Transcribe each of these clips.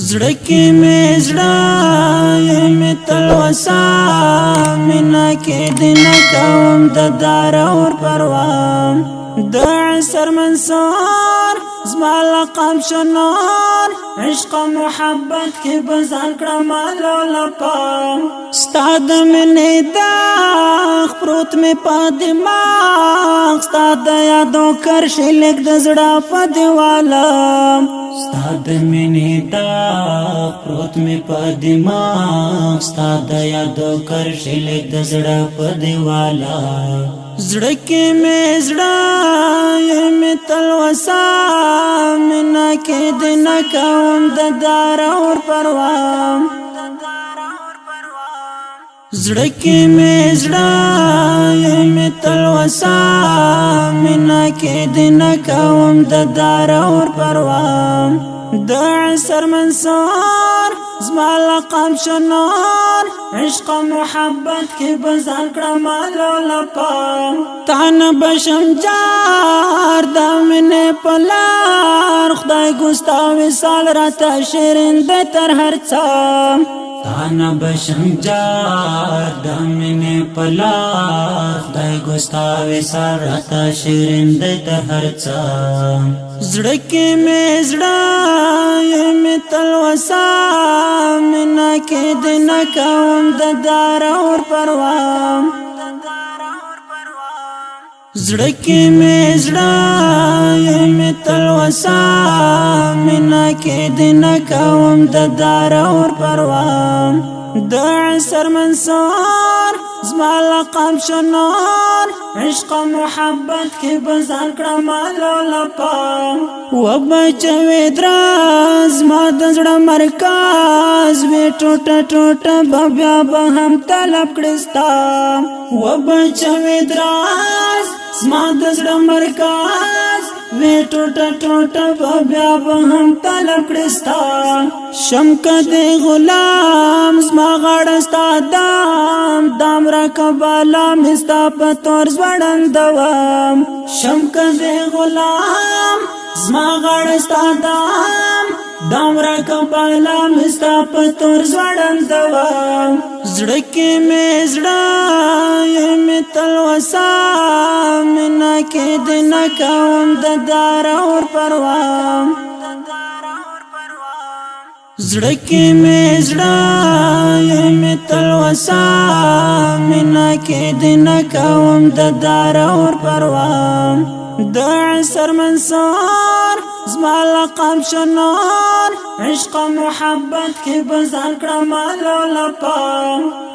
زړکی می زړه می تلوسا مینا کې دینه کوم د دار اور پروان د عصر منصور زما لقب شنور عشق محبت کې بزان کړم لولپا ستاد منې داغ پروت می په دماغ ستاد یادو کرشي لیک د زړه په دیواله ستاد منې داغ پروت می په دماغ ستاد یادو کرشي لیک د زړه په دیواله زړکی می زړه می تلوسا مینا کې دینه کوم د دار اور پروان زړکی می زړه می تلوسا مینا کې دینه کوم د دار اور پروان د عصر منصور زما لقب شنور عشق محبت کې بزان کړم لولپا تان بشم جار د منې پلار خدای ګستا وصال راته شیرین د تر هر څه تان بشم جار د منې پلار خدای ګستا وصال راته شیرین د تر هر څه زړکی می زړه می تلوسا مینا کې دینه کوم د دار اور پروان زړکی می زړه می تلوسا مینا کې دینه کوم د دار اور پروان د عصر منصور زما لقب شنور عشق محبت کې بزان کړم لولپا و بچوي دراز ما د زړه مرکز وی ټوټه ټوټه بیا به هم طلب کړستا و بچوي دراز ما د زړه مرکز وی ټوټه ټوټه بیا به هم طلب کړستا شمک دې غلام زما غاړه ستا دام را کبالا مستا په تور زوړندوم شمک دې غلام زما غاړه ستا دام را کبالا مستا په تور زوړندوم زړکی می زړه می تلوسا مینا کې دینه کوم د دار اور پروان زړکی می زړه می تلوسا مینا کې دینه کوم د دار اور پروان د عصر منصور زما لقب شنور عشق محبت کې بزان کړم لولپا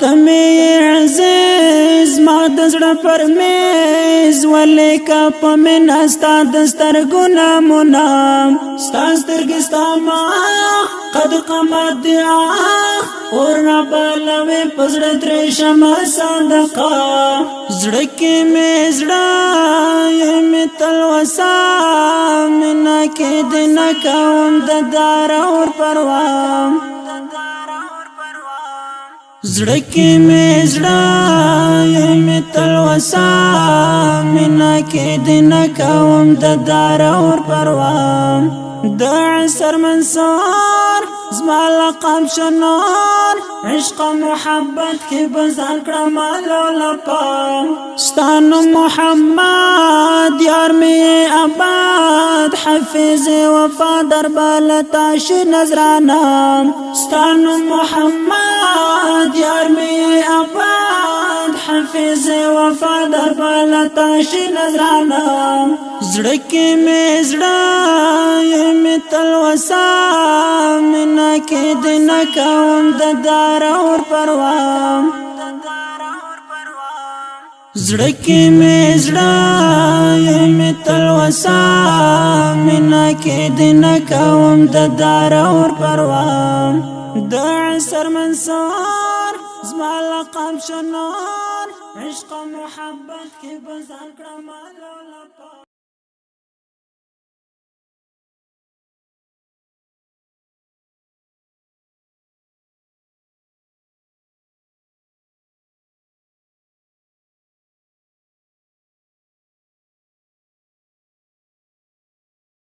تمه عزیز ما د زړه پر میز ولیکا په مینا ستا د سترګو نمونه ستا سترګې ستا مخ قد قامت دی اور نبالوي پزړه ترې شمه صدقه زړکی می زړه می تلوسا مینا کې دینه کوم د دار اور پروان زړکی می زړه می تلوسا مینا کې دینه کوم د دار اور پروان د عصر منصور زما لقب شنور عشق محبت کې بزان کړم لولپا ستانو محمد یار می آباد حفیظ وفادار بالتا شي نظرانه ستانو محمد یار می آباد حفیظ وفادار بالتا شي نظرانه زړکی می زړه می تلوسا مینا کې دینه کوم د دار اور پروان زړکی می زړه می تلوسا مینا کې دینه کوم د دار اور پروان د عصر منصور زما لقب شنور عشق محبت کې بزان کړم